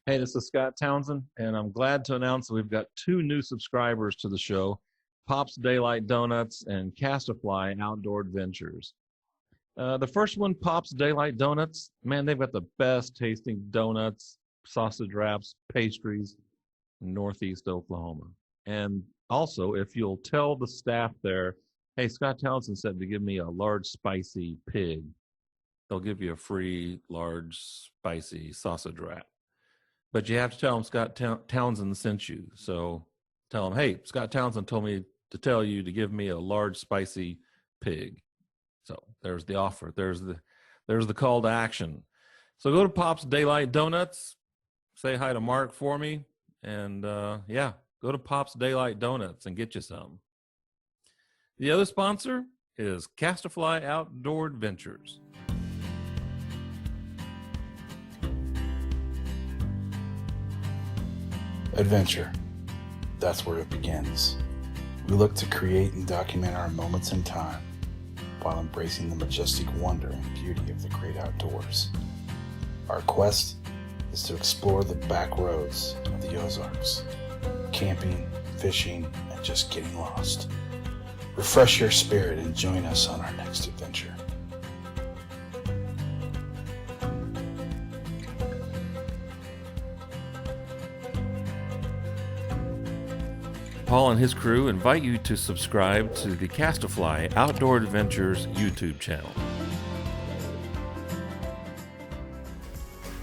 Hey, this is Scott Townsend, and I'm glad to announce that we've got two new subscribers to the show, Pop's Daylight Donuts and Castafly Outdoor Adventures. The first one, Pop's Daylight Donuts, man, they've got the best tasting donuts, sausage wraps, pastries in Northeast Oklahoma. And also, if you'll tell the staff there, hey, Scott Townsend said to give me a large spicy pig, they'll give you a free large spicy sausage wrap. But you have to tell them Scott Townsend sent you. So tell them, hey, Scott Townsend told me to tell you to give me a large spicy pig. So there's the offer. There's the call to action. So go to Pop's Daylight Donuts. Say hi to Mark for me. And go to Pop's Daylight Donuts and get you some. The other sponsor is Castafly Outdoor Adventures. Adventure. That's where it begins. We look to create and document our moments in time while embracing the majestic wonder and beauty of the great outdoors. Our quest is to explore the back roads of the Ozarks, camping, fishing, and just getting lost. Refresh your spirit and join us on our next adventure. Paul and his crew invite you to subscribe to the Castafly Outdoor Adventures YouTube channel.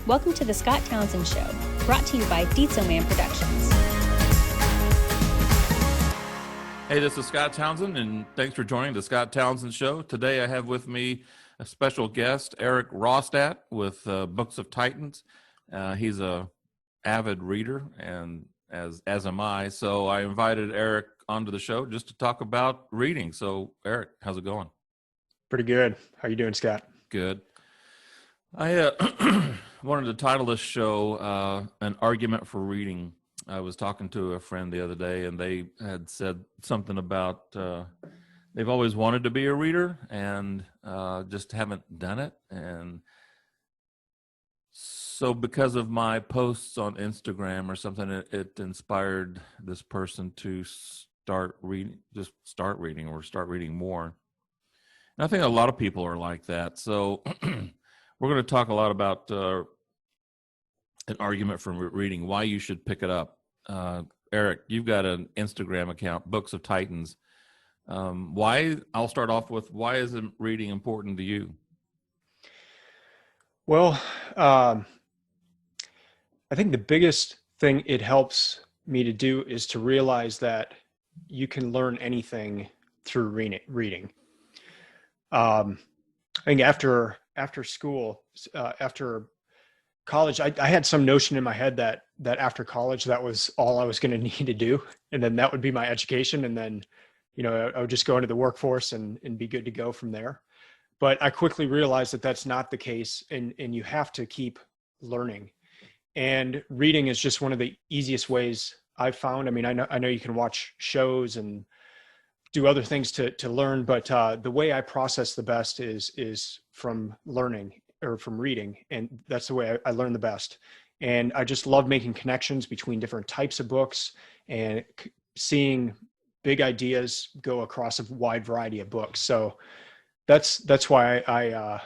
Welcome to the Scott Townsend Show, brought to you by Dietzo Man Productions. Hey, this is Scott Townsend, and thanks for joining the Scott Townsend Show. Today I have with me a special guest, Erik Rostad with Books of Titans. He's a avid reader, and as am I. So I invited Erik onto the show just to talk about reading. So Erik, how's it going? Pretty good. How you doing, Scott? Good. I wanted to title this show An Argument for Reading. I was talking to a friend the other day, and they had said something about they've always wanted to be a reader and just haven't done it. And so because of my posts on Instagram or something, it inspired this person to start reading more. And I think a lot of people are like that. So we're going to talk a lot about an argument for reading, why you should pick it up. Erik, you've got an Instagram account, Books of Titans. I'll start off with, why is reading important to you? Well, I think the biggest thing it helps me to do is to realize that you can learn anything through reading. I think after school, after college, I had some notion in my head that after college, that was all I was going to need to do. And then that would be my education. And then, I would just go into the workforce and be good to go from there. But I quickly realized that that's not the case. And you have to keep learning. And reading is just one of the easiest ways I've found. I mean, I know you can watch shows and do other things to learn, but the way I process the best is from learning or from reading. And that's the way I learn the best. And I just love making connections between different types of books and seeing big ideas go across a wide variety of books. So that's why I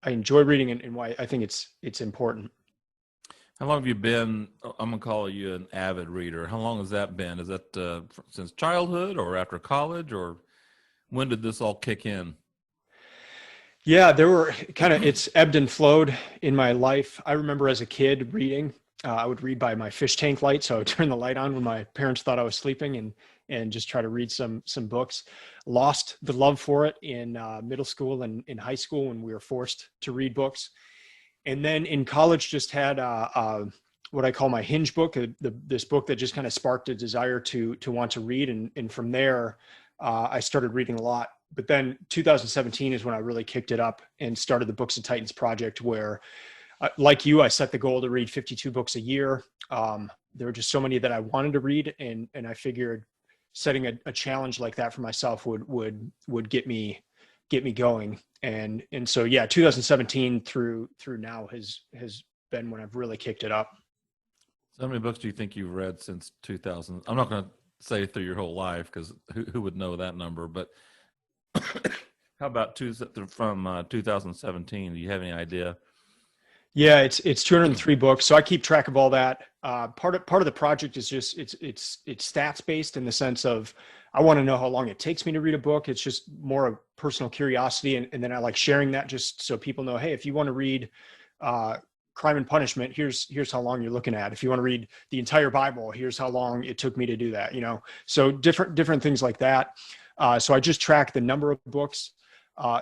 enjoy reading and why I think it's important. How long have you been, I'm going to call you an avid reader. How long has that been? Is that since childhood or after college, or when did this all kick in? Yeah, there were it's ebbed and flowed in my life. I remember as a kid reading. I would read by my fish tank light. So I would turn the light on when my parents thought I was sleeping and just try to read some books. Lost the love for it in middle school and in high school when we were forced to read books. And then in college, just had what I call my hinge book, this book that just kind of sparked a desire to want to read. And from there, I started reading a lot. But then 2017 is when I really kicked it up and started the Books of Titans project, where, like you, I set the goal to read 52 books a year. There were just so many that I wanted to read. And I figured setting a challenge like that for myself would get me going. And so, yeah, 2017 through now has been when I've really kicked it up. So how many books do you think you've read since 2000? I'm not going to say through your whole life, because who would know that number, but how about from 2017? Do you have any idea? Yeah, it's 203 books. So I keep track of all that. Part of the project is just it's stats based, in the sense of I want to know how long it takes me to read a book. It's just more of personal curiosity, and then I like sharing that just so people know, hey, if you want to read Crime and Punishment, here's how long you're looking at. If you want to read the entire Bible, here's how long it took me to do that. So different things like that. So I just track the number of books.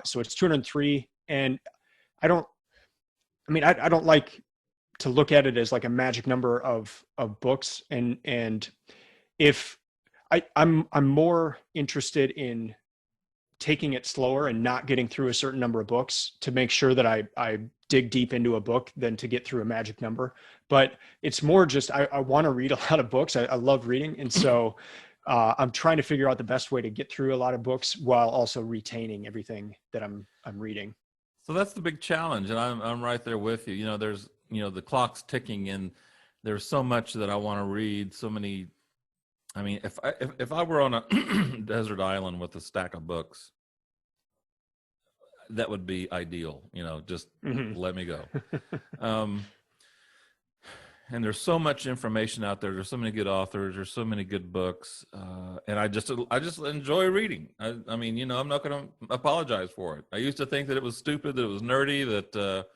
So it's 203, and I don't like to look at it as like a magic number of books. And if I'm more interested in taking it slower and not getting through a certain number of books to make sure that I dig deep into a book than to get through a magic number. But it's more just, I want to read a lot of books. I love reading. And so I'm trying to figure out the best way to get through a lot of books while also retaining everything that I'm reading. So that's the big challenge, and I'm right there with you. There's the clock's ticking, and there's so much that I want to read. So many. I mean, if I were on a desert island with a stack of books, that would be ideal. Just let me go. And there's so much information out there. There's so many good authors. There's so many good books, and I just enjoy reading. I mean, I'm not going to apologize for it. I used to think that it was stupid, that it was nerdy, that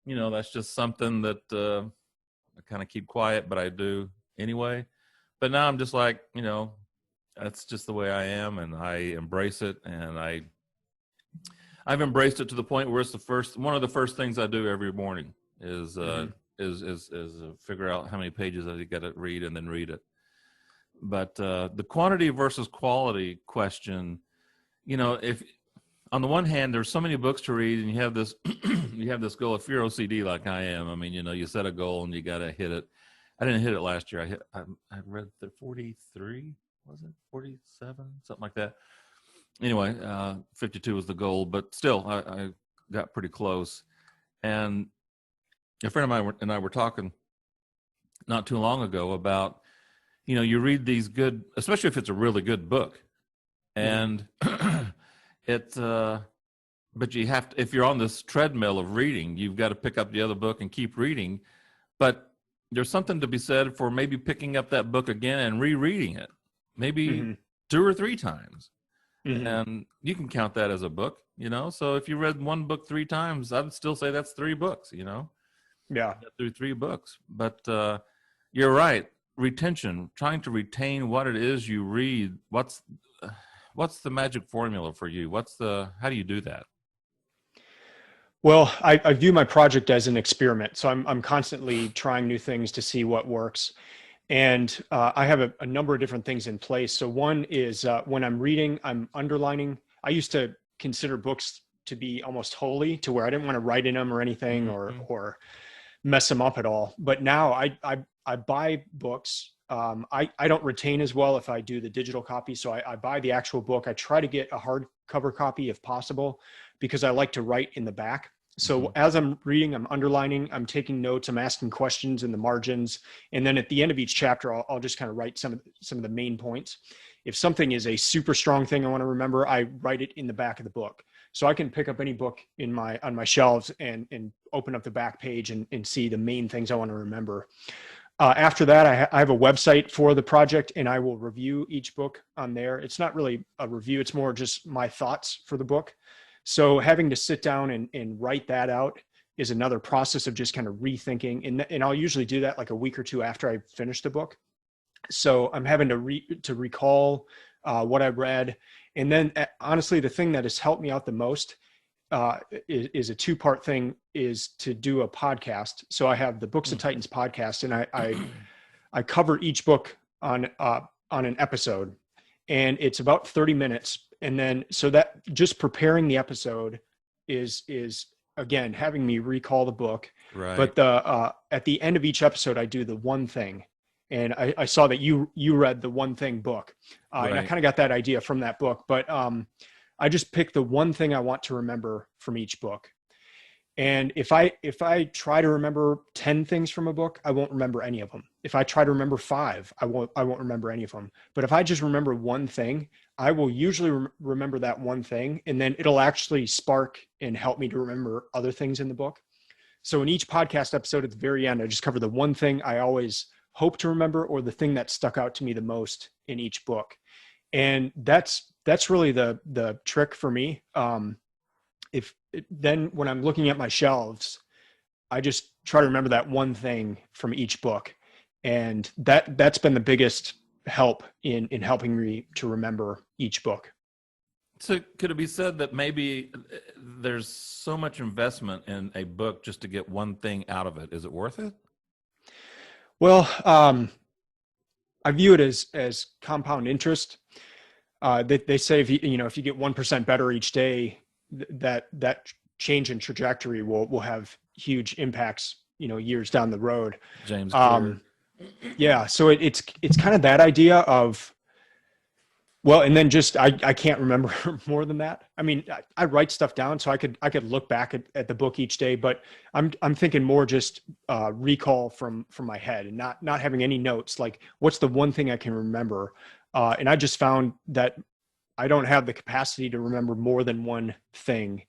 that's just something that I kind of keep quiet, but I do anyway. But now I'm just like, that's just the way I am, and I embrace it, and I've embraced it to the point where it's one of the first things I do every morning is figure out how many pages I got to read and then read it. But the quantity versus quality question, if on the one hand there's so many books to read, and you have this goal. If you're OCD like I am, I mean, you set a goal and you got to hit it. I didn't hit it last year. I read the 43, was it 47, something like that. Anyway, 52 was the goal, but still I got pretty close. And a friend of mine and I were talking not too long ago about, you read these good, especially if it's a really good book, and but you have to, if you're on this treadmill of reading, you've got to pick up the other book and keep reading. But there's something to be said for maybe picking up that book again and rereading it, maybe 2 or 3 times. And you can count that as a book, So if you read one book 3 times, I'd still say that's 3 books, Yeah. Through 3 books. But you're right. Retention, trying to retain what it is you read. What's the magic formula for you? How do you do that? Well, I view my project as an experiment. So I'm constantly trying new things to see what works. And I have a number of different things in place. So one is when I'm reading, I'm underlining. I used to consider books to be almost holy, to where I didn't want to write in them or anything or mess them up at all. But now I buy books. I don't retain as well if I do the digital copy. So I buy the actual book. I try to get a hardcover copy if possible, because I like to write in the back. So as I'm reading, I'm underlining, I'm taking notes, I'm asking questions in the margins. And then at the end of each chapter, I'll just kind of write some of the main points. If something is a super strong thing I want to remember, I write it in the back of the book. So I can pick up any book on my shelves and open up the back page and see the main things I want to remember. After that, I have a website for the project, and I will review each book on there. It's not really a review. It's more just my thoughts for the book. So having to sit down and write that out is another process of just kind of rethinking. And I'll usually do that like a week or 2 after I finish the book. So I'm having to recall what I read. And then honestly, the thing that has helped me out the most is a 2-part thing, is to do a podcast. So I have the Books of Titans podcast, and I cover each book on an episode, and it's about 30 minutes. And then, so that just preparing the episode is again, having me recall the book. Right. But at the end of each episode, I do the one thing. And I saw that you read the One Thing book. Right. And I kind of got that idea from that book, but I just picked the one thing I want to remember from each book. And if I try to remember 10 things from a book, I won't remember any of them. If I try to remember 5, I won't remember any of them. But if I just remember one thing, I will usually remember that one thing, and then it'll actually spark and help me to remember other things in the book. So in each podcast episode at the very end, I just cover the one thing I always hope to remember, or the thing that stuck out to me the most in each book. And that's really the trick for me. Then when I'm looking at my shelves, I just try to remember that one thing from each book. And that's been the biggest help in helping me to remember each book. So could it be said that maybe there's so much investment in a book just to get one thing out of it? Is it worth it? Well, I view it as compound interest. They say if you get 1% better each day, that change in trajectory will have huge impacts, years down the road. James Clear. Yeah. So it's kind of that idea of, well, and then just, I can't remember more than that. I mean, I write stuff down so I could look back at the book each day, but I'm thinking more just recall from my head, and not having any notes, like what's the one thing I can remember. And I just found that I don't have the capacity to remember more than one thing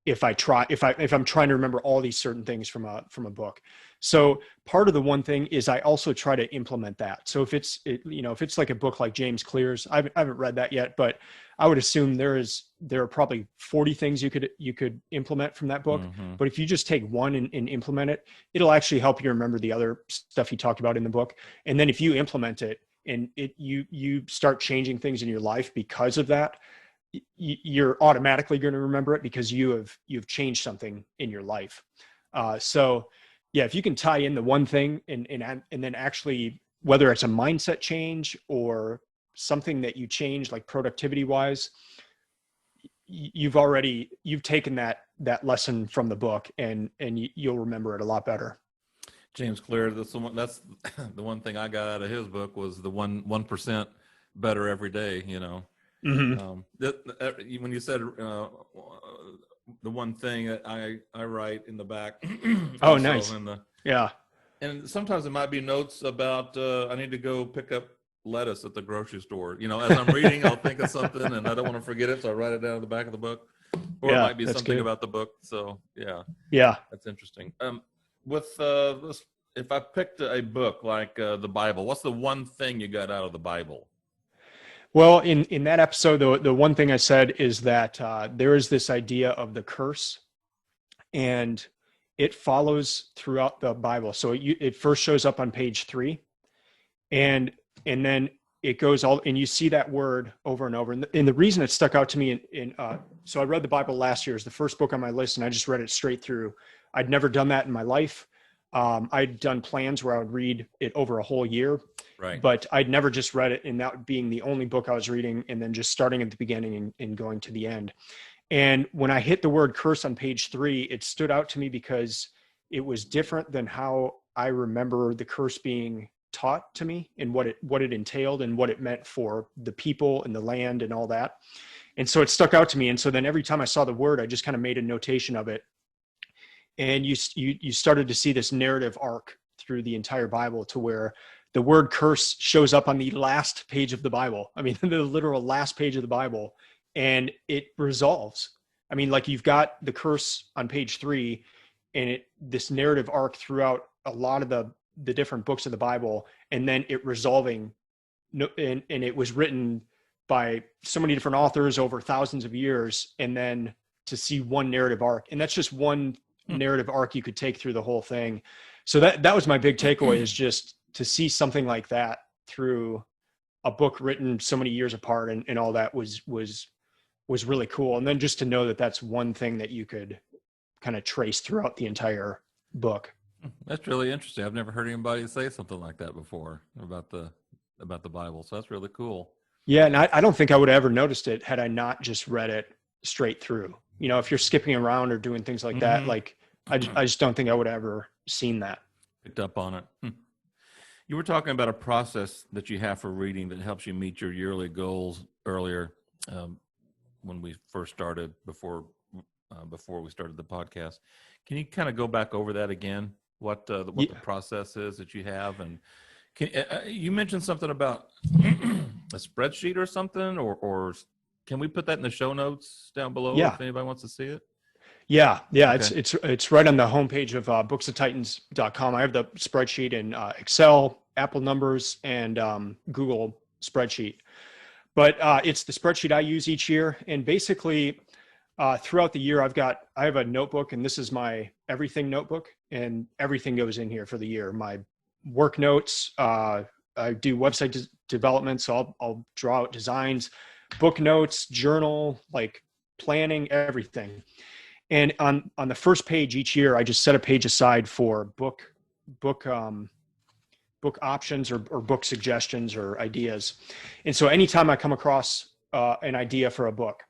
if I'm trying to remember all these certain things from a book. So part of the one thing is I also try to implement that. So if it's like a book like James Clear's, I haven't read that yet, but I would assume there are probably 40 things you could implement from that book. Mm-hmm. But if you just take one and implement it, it'll actually help you remember the other stuff he talked about in the book. And then if you implement it and you start changing things in your life because of that, you're automatically going to remember it because you've changed something in your life. So yeah, if you can tie in the one thing and then actually, whether it's a mindset change or something that you change, like productivity wise, you've taken that lesson from the book and you'll remember it a lot better. James Clear, that's the one thing I got out of his book was the 1% better every day, Mm-hmm. When you said the one thing that I write in the back. Oh, nice. Yeah. And sometimes it might be notes about I need to go pick up lettuce at the grocery store. As I'm reading, I'll think of something and I don't want to forget it, so I write it down at the back of the book. Or it might be something good about the book. So yeah, that's interesting. With this, if I picked a book like the Bible, what's the one thing you got out of the Bible? Well, in that episode, the one thing I said is that there is this idea of the curse, and it follows throughout the Bible. So it first shows up on page 3, and then it goes all, and you see that word over and over. And the reason it stuck out to me so I read the Bible last year. It was the first book on my list, and I just read it straight through. I'd never done that in my life. I'd done plans where I would read it over a whole year. Right. But I'd never just read it, and that being the only book I was reading, and then just starting at the beginning and going to the end. And when I hit the word curse on page 3, it stood out to me because it was different than how I remember the curse being taught to me and what it entailed and what it meant for the people and the land and all that. And so it stuck out to me. And so then every time I saw the word, I just kind of made a notation of it. And you started to see this narrative arc through the entire Bible to where the word curse shows up on the last page of the Bible. I mean, the literal last page of the Bible, and it resolves. I mean, like you've got the curse on page 3 and this narrative arc throughout a lot of the different books of the Bible, and then it resolving. And it was written by so many different authors over thousands of years. And then to see one narrative arc, and that's just one narrative arc you could take through the whole thing. So that was my big takeaway, is just to see something like that through a book written so many years apart and all that was really cool. And then just to know that that's one thing that you could kind of trace throughout the entire book. That's really interesting. I've never heard anybody say something like that before about the Bible. So that's really cool. Yeah. And I don't think I would have ever noticed it had I not just read it straight through. If you're skipping around or doing things like that, like I just don't think I would have ever seen that. Picked up on it. You were talking about a process that you have for reading that helps you meet your yearly goals earlier when we first started, before before we started the podcast. Can you kind of go back over that again? What the process is that you have, and you mentioned something about a spreadsheet or something, or can we put that in the show notes down below if anybody wants to see it? Yeah. Okay. It's right on the homepage of booksofTitans.com. I have the spreadsheet in Excel, Apple Numbers, and Google Spreadsheet. But it's the spreadsheet I use each year, and basically throughout the year, I have a notebook, and this is my everything notebook, and everything goes in here for the year. My work notes, I do website development, so I'll draw out designs, book notes, journal, like planning, everything. And on the first page each year, I just set a page aside for book options or book suggestions or ideas. And so anytime I come across an idea for a book,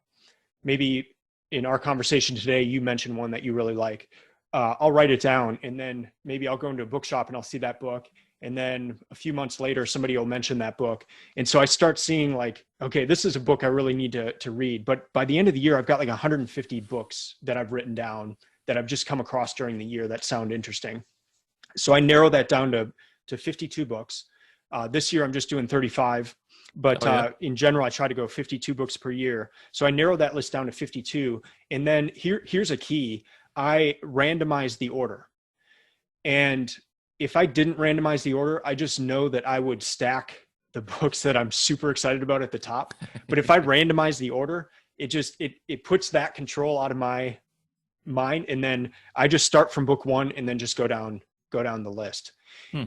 maybe in our conversation today, you mentioned one that you really like, I'll write it down, and then maybe I'll go into a bookshop and I'll see that book. And then a few months later, somebody will mention that book. And so I start seeing like, okay, this is a book I really need to read. But by the end of the year, I've got like 150 books that I've written down that I've just come across during the year that sound interesting. So I narrow that down to 52 books. This year, I'm just doing 35. But in general, I try to go 52 books per year. So I narrow that list down to 52. And then here's a key. I randomize the order. And if I didn't randomize the order, I just know that I would stack the books that I'm super excited about at the top. But if I randomize the order, it puts that control out of my mind. And then I just start from book one and then just go down the list.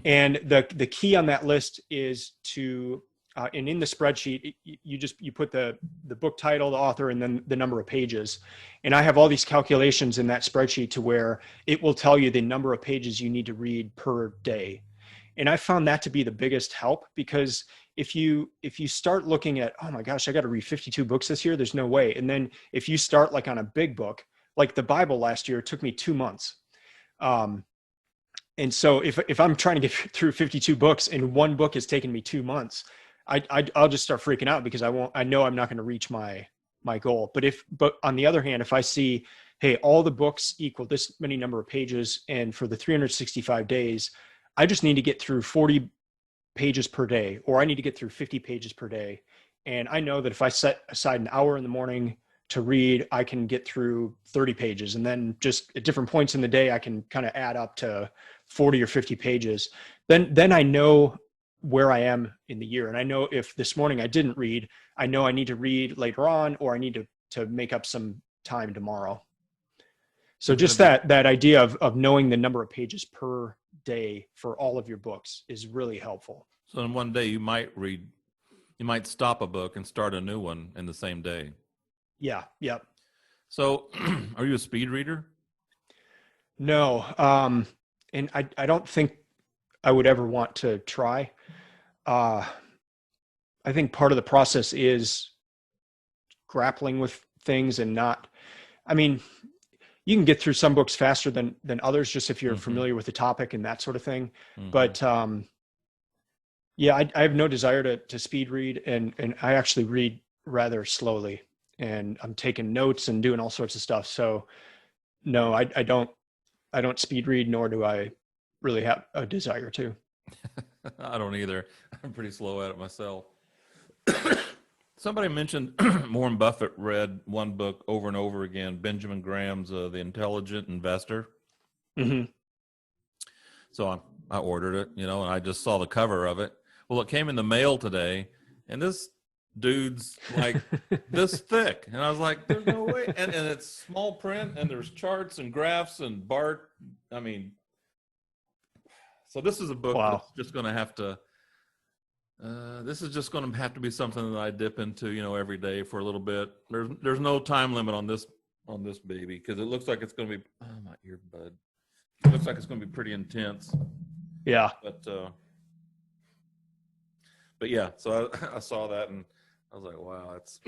And the key on that list is to, and in the spreadsheet, you put the book title, the author, and then the number of pages. And I have all these calculations in that spreadsheet to where it will tell you the number of pages you need to read per day. And I found that to be the biggest help, because if you start looking at, oh my gosh, I got to read 52 books this year, there's no way. And then if you start like on a big book, like the Bible last year, it took me 2 months. And so if I'm trying to get through 52 books and one book has taken me 2 months, I'll just start freaking out, because I know I'm not going to reach my goal. But on the other hand, if I see, hey, all the books equal this many number of pages, and for the 365 days, I just need to get through 40 pages per day, or I need to get through 50 pages per day. And I know that if I set aside an hour in the morning to read, I can get through 30 pages. And then just at different points in the day, I can kind of add up to 40 or 50 pages. Then I know where I am in the year. And I know if this morning I didn't read, I know I need to read later on, or I need to make up some time tomorrow. So just that idea of knowing the number of pages per day for all of your books is really helpful. So in one day you might stop a book and start a new one in the same day. Yeah. Yep. So are you a speed reader? No. And I don't think I would ever want to try. I think part of the process is grappling with things and not, I mean, you can get through some books faster than others, just if you're familiar with the topic and that sort of thing. But yeah, I have no desire to speed read, and I actually read rather slowly, and I'm taking notes and doing all sorts of stuff. So no, I don't speed read, nor do I really have a desire to. I don't either. I'm pretty slow at it myself. Somebody mentioned Warren Buffett read one book over and over again, Benjamin Graham's The Intelligent Investor. So I ordered it, and I just saw the cover of it. Well, it came in the mail today, and this dude's like this thick. And I was like, there's no way. And it's small print, and there's charts and graphs and Bart. I mean, so this is a book that's just going to have to, this is just going to have to be something that I dip into, every day for a little bit. There's no time limit on this baby, because it looks like it's going to be, oh, my earbud. It looks like it's going to be pretty intense. Yeah. But yeah, so I saw that and I was like, wow, that's.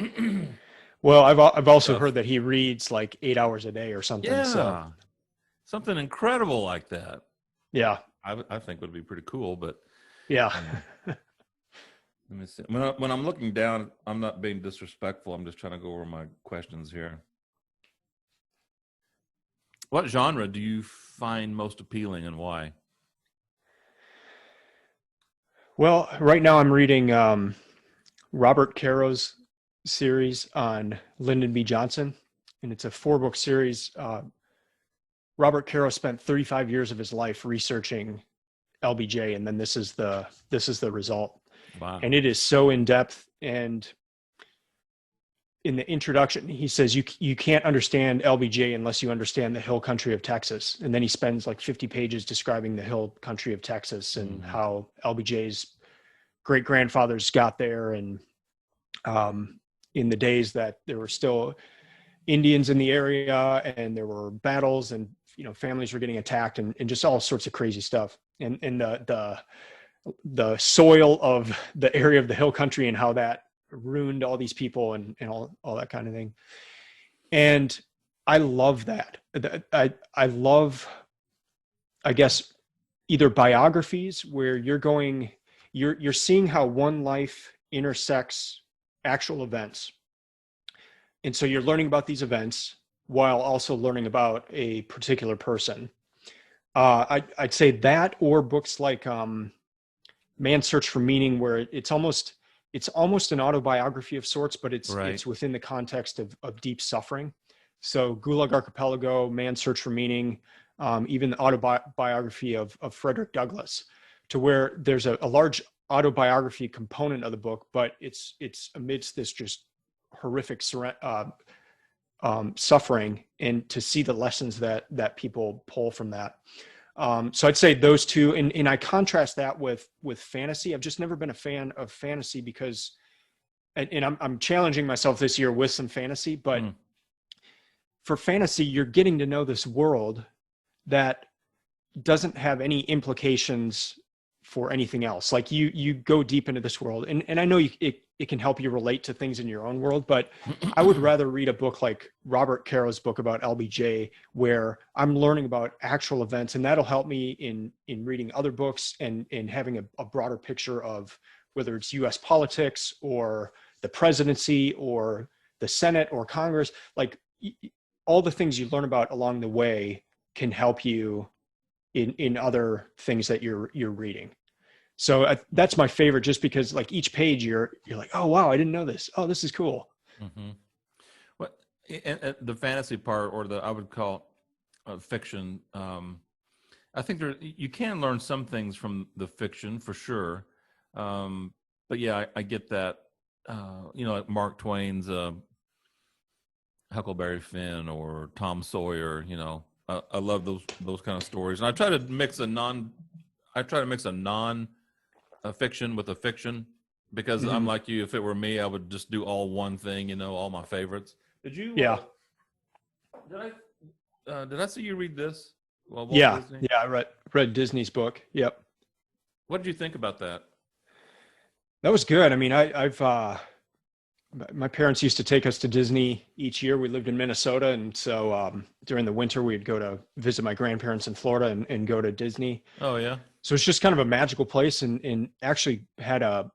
Well, I've also heard that he reads like 8 hours a day or something. Yeah. So. Something incredible like that. Yeah. I think would be pretty cool, but. Yeah. Let me see. When I'm looking down, I'm not being disrespectful. I'm just trying to go over my questions here. What genre do you find most appealing, and why? Well, right now I'm reading Robert Caro's series on Lyndon B. Johnson, and it's a 4-book series. Robert Caro spent 35 years of his life researching LBJ, and then this is the result. Wow. And it is so in depth. And in the introduction, he says you can't understand LBJ unless you understand the hill country of Texas. And then he spends like 50 pages describing the hill country of Texas and how LBJ's great grandfathers got there, and in the days that there were still Indians in the area and there were battles, and families were getting attacked, and just all sorts of crazy stuff. And the soil of the area of the hill country and how that ruined all these people and all that kind of thing. And I love that. I love, I guess, either biographies where you're seeing how one life intersects actual events. And so you're learning about these events while also learning about a particular person. I'd say that, or books like Man's Search for Meaning, where it's almost an autobiography of sorts, but it's within the context of deep suffering. So Gulag Archipelago, Man's Search for Meaning, even the autobiography of Frederick Douglass, to where there's a large autobiography component of the book, but it's amidst this just horrific suffering, and to see the lessons that people pull from that. So I'd say those two, and I contrast that with fantasy. I've just never been a fan of fantasy because, and I'm challenging myself this year with some fantasy, but for fantasy, you're getting to know this world that doesn't have any implications for anything else. Like you go deep into this world, and I know it can help you relate to things in your own world, but I would rather read a book like Robert Caro's book about LBJ, where I'm learning about actual events, and that'll help me in reading other books and having a broader picture of whether it's US politics or the presidency or the Senate or Congress. Like all the things you learn about along the way can help you in other things that you're reading. So that's my favorite, just because like each page you're like, oh wow, I didn't know this. Oh, this is cool. Mm-hmm. What and the fantasy part, or I would call fiction. I think you can learn some things from the fiction for sure. But yeah, I get that. Like Mark Twain's Huckleberry Finn or Tom Sawyer. I love those kind of stories, and I try to mix a non fiction with a fiction, because I'm like you. If it were me, I would just do all one thing. All my favorites. Did you? Yeah. Did I see you read this? Yeah. Disney? Yeah. I read Disney's book. Yep. What did you think about that? That was good. I mean, I've my parents used to take us to Disney each year. We lived in Minnesota, and so during the winter we'd go to visit my grandparents in Florida and go to Disney. Oh yeah. So it's just kind of a magical place, and actually had an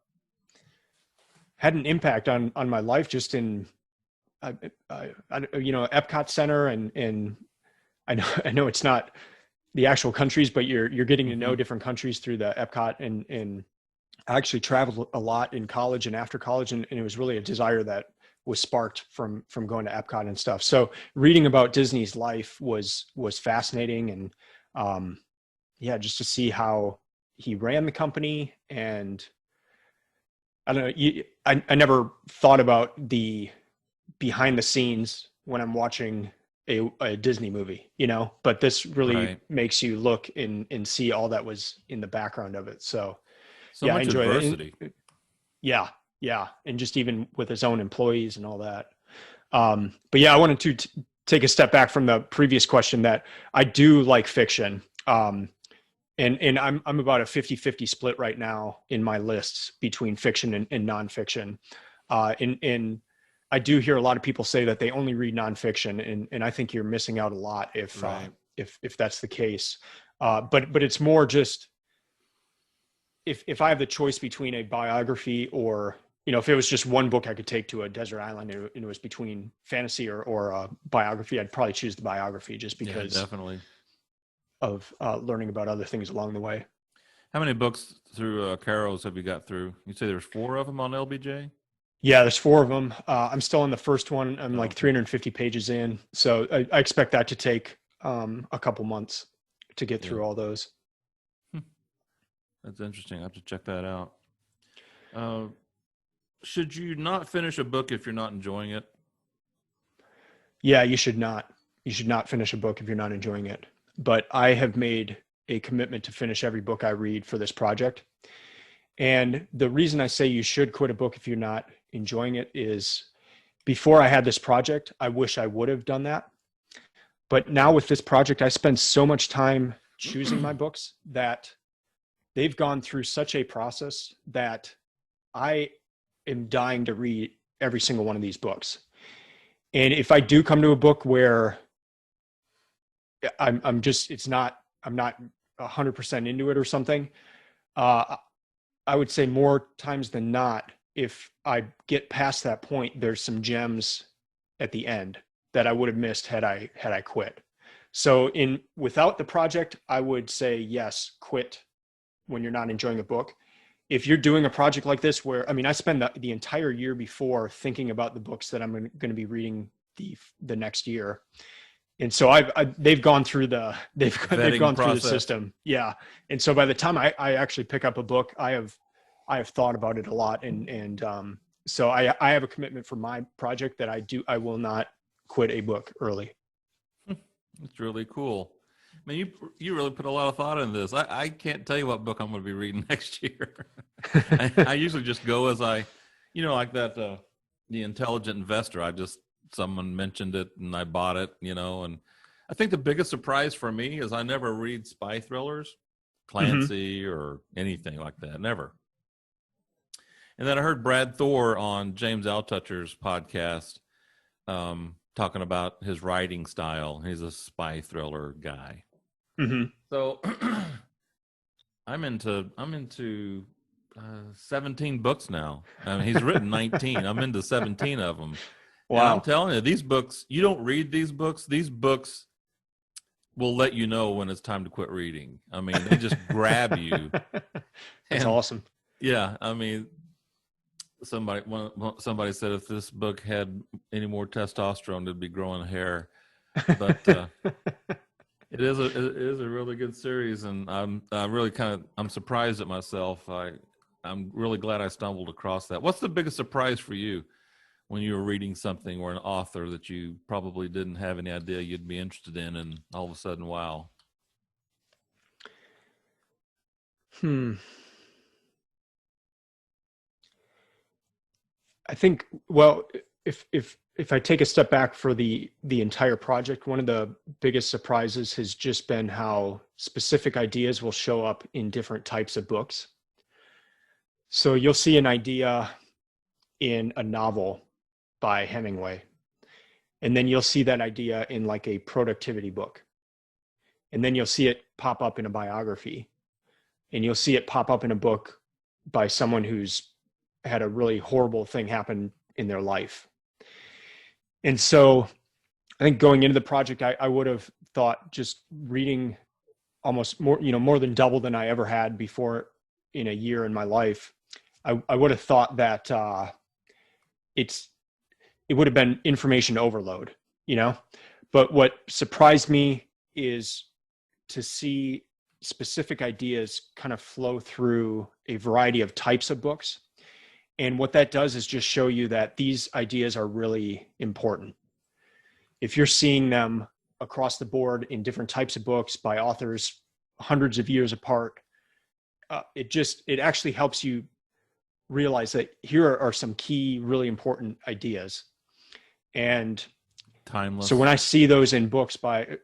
impact on my life, just in Epcot Center, and I know it's not the actual countries, but you're getting to know different countries through the Epcot, and I actually traveled a lot in college and after college, and it was really a desire that was sparked from going to Epcot and stuff. So reading about Disney's life was fascinating, and just to see how he ran the company. And I don't know, I never thought about the behind the scenes when I'm watching a Disney movie, but this really makes you look and see all that was in the background of it. So yeah, much I enjoy adversity. It. Yeah. And just even with his own employees and all that. But yeah, I wanted to take a step back from the previous question, that I do like fiction. And I'm about a 50-50 split right now in my lists between fiction and nonfiction. And I do hear a lot of people say that they only read nonfiction, and I think you're missing out a lot if that's the case. But it's more just, if I have the choice between a biography or if it was just one book I could take to a desert island and it was between fantasy or a biography, I'd probably choose the biography just because definitely of learning about other things along the way. How many books through Caro's have you got through? You say there's 4 of them on LBJ? Yeah, there's 4 of them. I'm still on the first one. I'm like Okay. 350 pages in. So I expect that to take a couple months to get through all those. That's interesting. I have to check that out. Should you not finish a book if you're not enjoying it? Yeah, you should not. You should not finish a book if you're not enjoying it. But I have made a commitment to finish every book I read for this project. And the reason I say you should quit a book if you're not enjoying it is before I had this project, I wish I would have done that. But now with this project, I spend so much time choosing my books that they've gone through such a process that I am dying to read every single one of these books. And if I do come to a book where I'm not 100% into it or something, I would say more times than not, if I get past that point, there's some gems at the end that I would have missed had I quit. So without the project, I would say yes, quit when you're not enjoying a book. If you're doing a project like this, where, I spend the entire year before thinking about the books that I'm going to be reading the next year. And so they've gone through they've gone through the system. Yeah. And so by the time I actually pick up a book, I have thought about it a lot. And so I have a commitment for my project that I will not quit a book early. It's really cool. I mean, you really put a lot of thought in this. I can't tell you what book I'm going to be reading next year. I usually just go as like that, The Intelligent Investor. Someone mentioned it and I bought it, and I think the biggest surprise for me is I never read spy thrillers, Clancy or anything like that. Never. And then I heard Brad Thor on James Altucher's podcast talking about his writing style. He's a spy thriller guy. So I'm into 17 books now. He's written 19. I'm into 17 of them. Wow. And I'm telling you, these books, you don't read these books. These books will let you know when it's time to quit reading. They just grab you. That's awesome. Yeah. Somebody said if this book had any more testosterone, it'd be growing hair. But it is a really good series, and I'm surprised at myself. I'm really glad I stumbled across that. What's the biggest surprise for you when you were reading something or an author that you probably didn't have any idea you'd be interested in, and all of a sudden, wow? I think, well, if I take a step back for the entire project, one of the biggest surprises has just been how specific ideas will show up in different types of books. So you'll see an idea in a novel by Hemingway, and then you'll see that idea in like a productivity book, and then you'll see it pop up in a biography, and you'll see it pop up in a book by someone who's had a really horrible thing happen in their life. And so I think going into the project, I would have thought just reading almost more than double than I ever had before in a year in my life. I would have thought that it would have been information overload, but what surprised me is to see specific ideas kind of flow through a variety of types of books. And what that does is just show you that these ideas are really important. If you're seeing them across the board in different types of books by authors hundreds of years apart, it actually helps you realize that here are some key, really important ideas. And timeless. So when I see those in books I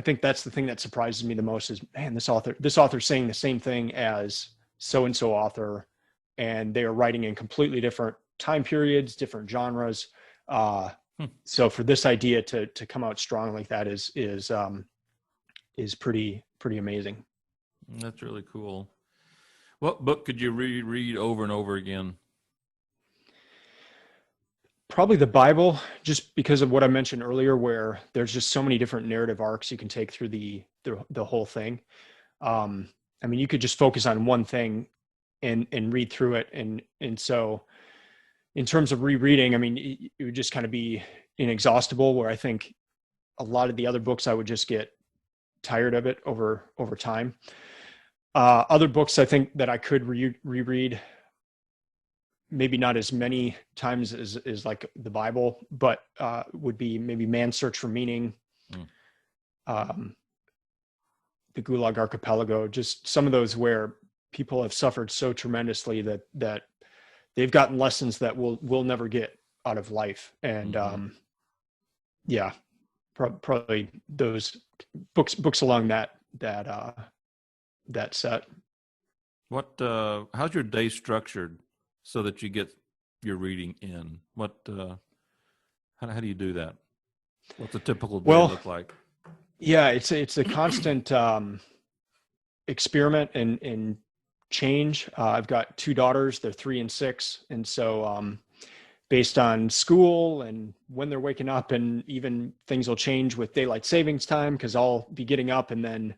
think that's the thing that surprises me the most is, man, this author's saying the same thing as so-and-so author, and they are writing in completely different time periods, different genres. So for this idea to come out strong like that is pretty amazing. That's really cool. What book could you reread over and over again? Probably the Bible, just because of what I mentioned earlier, where there's just so many different narrative arcs you can take through the whole thing. I mean, you could just focus on one thing and read through it. And so in terms of rereading, I mean, it would just kind of be inexhaustible, where I think a lot of the other books I would just get tired of it over time. Other books I think that I could reread, maybe not as many times as like the Bible, but would be maybe Man's Search for Meaning, the Gulag Archipelago, just some of those where people have suffered so tremendously that they've gotten lessons that we'll never get out of life. And yeah, probably those books along that set. What how's your day structured so that you get your reading in? What how do you do that? What's a typical day look like? Yeah, it's a constant experiment and change. I've got two daughters, they're 3 and 6, and so based on school and when they're waking up, and even things will change with daylight savings time, because I'll be getting up and then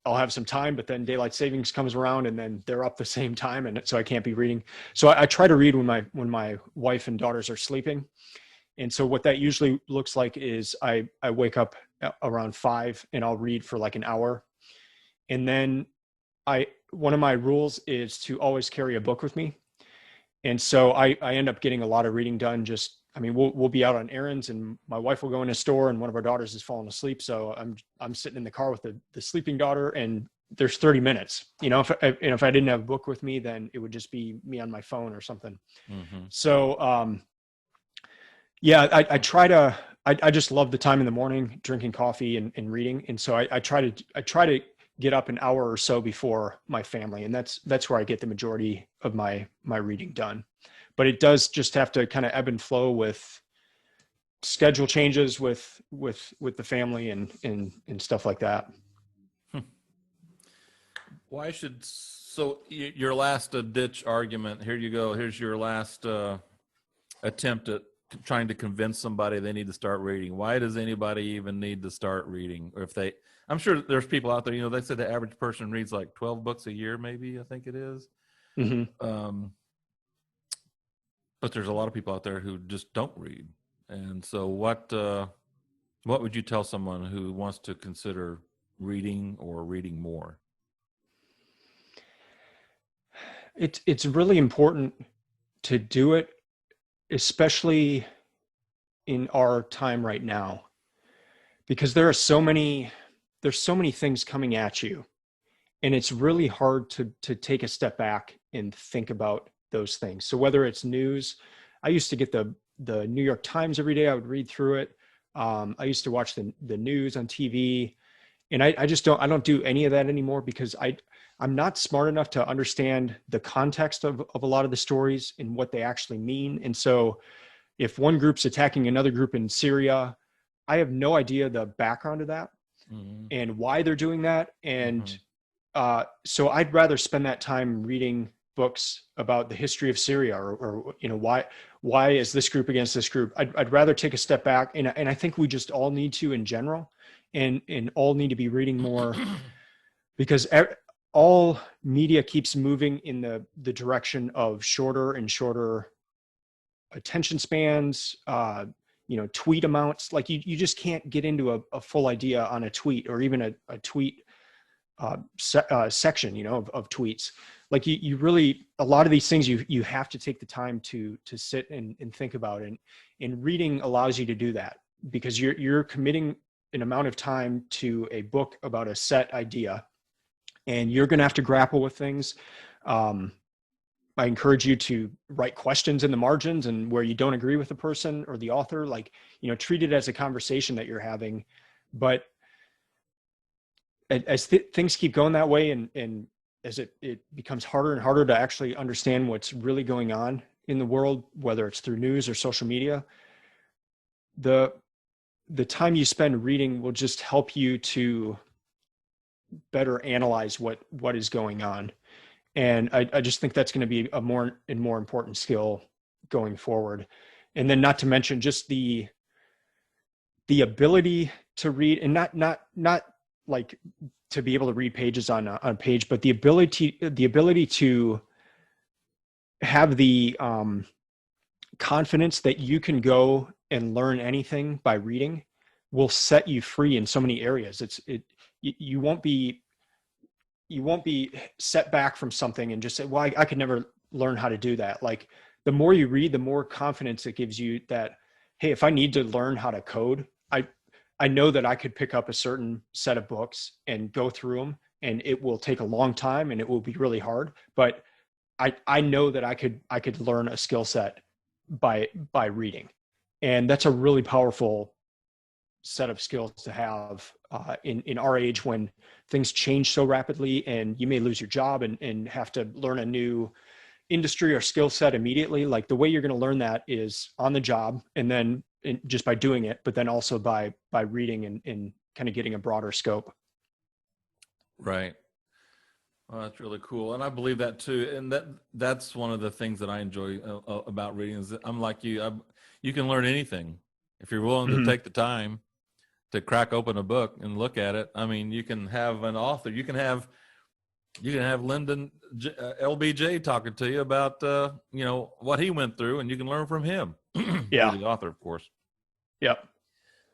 I'll have some time, but then daylight savings comes around and then they're up the same time, and so I can't be reading. So I try to read when my wife and daughters are sleeping. And so what that usually looks like is I wake up around 5 and I'll read for like an hour. And then one of my rules is to always carry a book with me. And so I end up getting a lot of reading done. We'll be out on errands and my wife will go in a store and one of our daughters is falling asleep. So I'm sitting in the car with the sleeping daughter, and there's 30 minutes, if I didn't have a book with me, then it would just be me on my phone or something. Mm-hmm. So, yeah, I just love the time in the morning, drinking coffee and reading. And so I try to get up an hour or so before my family. And that's where I get the majority of my reading done. But it does just have to kind of ebb and flow with schedule changes with the family and stuff like that. So your last ditch argument, here you go. Here's your last attempt at trying to convince somebody they need to start reading. Why does anybody even need to start reading? Or I'm sure there's people out there, they said the average person reads like 12 books a year, maybe, I think it is. Mm-hmm. But there's a lot of people out there who just don't read. And so what would you tell someone who wants to consider reading or reading more? It's really important to do it, especially in our time right now, because there's so many things coming at you, and it's really hard to take a step back and think about those things. So whether it's news, I used to get the New York Times every day. I would read through it. I used to watch the news on TV, and I don't do any of that anymore, because I'm not smart enough to understand the context of a lot of the stories and what they actually mean. And so if one group's attacking another group in Syria, I have no idea the background of that and why they're doing that. And so I'd rather spend that time reading books about the history of Syria or why is this group against this group. I'd rather take a step back. And I think we just all need to, in general, and all need to be reading more, because all media keeps moving in the direction of shorter and shorter attention spans, tweet amounts. Like you just can't get into a full idea on a tweet, or even a tweet section, of tweets. Like you really, a lot of these things you have to take the time to sit and think about, and reading allows you to do that, because you're committing an amount of time to a book about a set idea, and you're going to have to grapple with things. I encourage you to write questions in the margins, and where you don't agree with the person or the author, treat it as a conversation that you're having. But as things keep going that way, and as it becomes harder and harder to actually understand what's really going on in the world, whether it's through news or social media, the time you spend reading will just help you to better analyze what is going on. And I just think that's going to be a more and more important skill going forward. And then not to mention just the ability to read, and not like to be able to read pages on a page, but the ability to have the confidence that you can go and learn anything by reading will set you free in so many areas. You won't be set back from something and just say, well, I could never learn how to do that. Like, the more you read, the more confidence it gives you that, hey, if I need to learn how to code, I know that I could pick up a certain set of books and go through them, and it will take a long time and it will be really hard. But I know that I could learn a skill set by reading. And that's a really powerful set of skills to have in our age, when things change so rapidly and you may lose your job and have to learn a new industry or skill set immediately. Like, the way you're going to learn that is on the job, and then just by doing it, but then also by reading and kind of getting a broader scope. Right. Well, that's really cool. And I believe that too. And that's one of the things that I enjoy about reading, is that I'm like you. You can learn anything if you're willing to take the time to crack open a book and look at it. I mean, you can have an author. You can have Lyndon LBJ talking to you about what he went through, and you can learn from him. Yeah, the author, of course. Yep.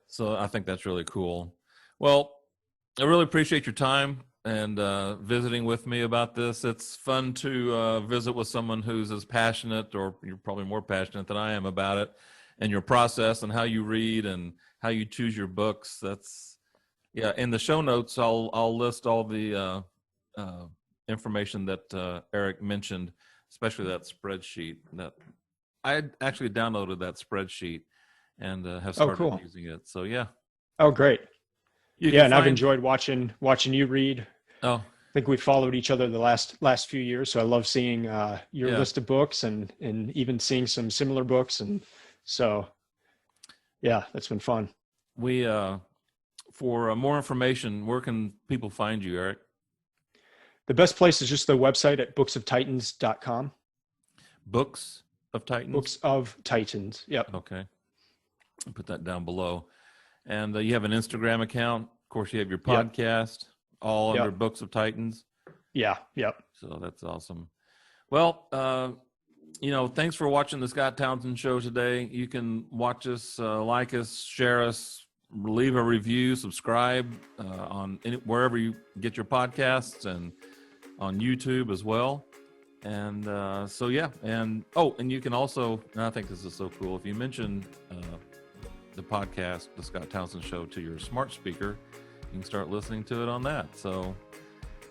So I think that's really cool. Well, I really appreciate your time and visiting with me about this. It's fun to visit with someone who's as passionate, or you're probably more passionate than I am about it, and your process and how you read and how you choose your books. In the show notes, I'll list all the information that Erik mentioned, especially that spreadsheet. That I actually downloaded that spreadsheet and have started using it. So yeah. Oh, great. I've enjoyed watching you read. Oh, I think we followed each other the last few years, so I love seeing your list of books and even seeing some similar books, and so yeah, that's been fun. We for more information, where can people find you, Erik? The best place is just the website at booksoftitans.com. Books of Titans? Books of Titans, yep. Okay. I'll put that down below. And you have an Instagram account. Of course, you have your podcast, all under Books of Titans. Yeah, yep. So that's awesome. Well, thanks for watching the Scott Townsend Show today. You can watch us, like us, share us, leave a review, subscribe on wherever you get your podcasts, and on YouTube as well. And and you can also, and I think this is so cool, if you mention the podcast, the Scott Townsend Show, to your smart speaker, you can start listening to it on that. So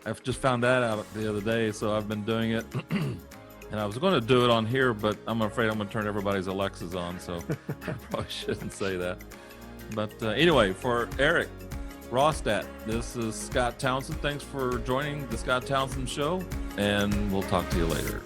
I've just found that out the other day, so I've been doing it. And I was going to do it on here, but I'm afraid I'm going to turn everybody's Alexas on, so I probably shouldn't say that. But anyway, for Erik Rostad, this is Scott Townsend. Thanks for joining the Scott Townsend Show, and we'll talk to you later.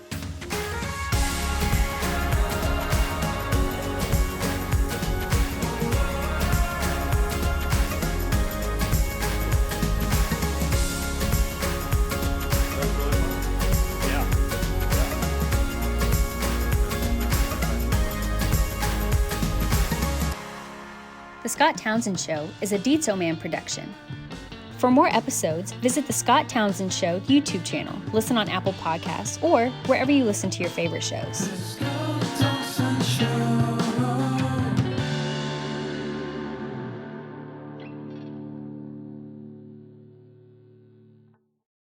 The Scott Townsend Show is a Dietzo Man production. For more episodes, visit the Scott Townsend Show YouTube channel, listen on Apple Podcasts, or wherever you listen to your favorite shows.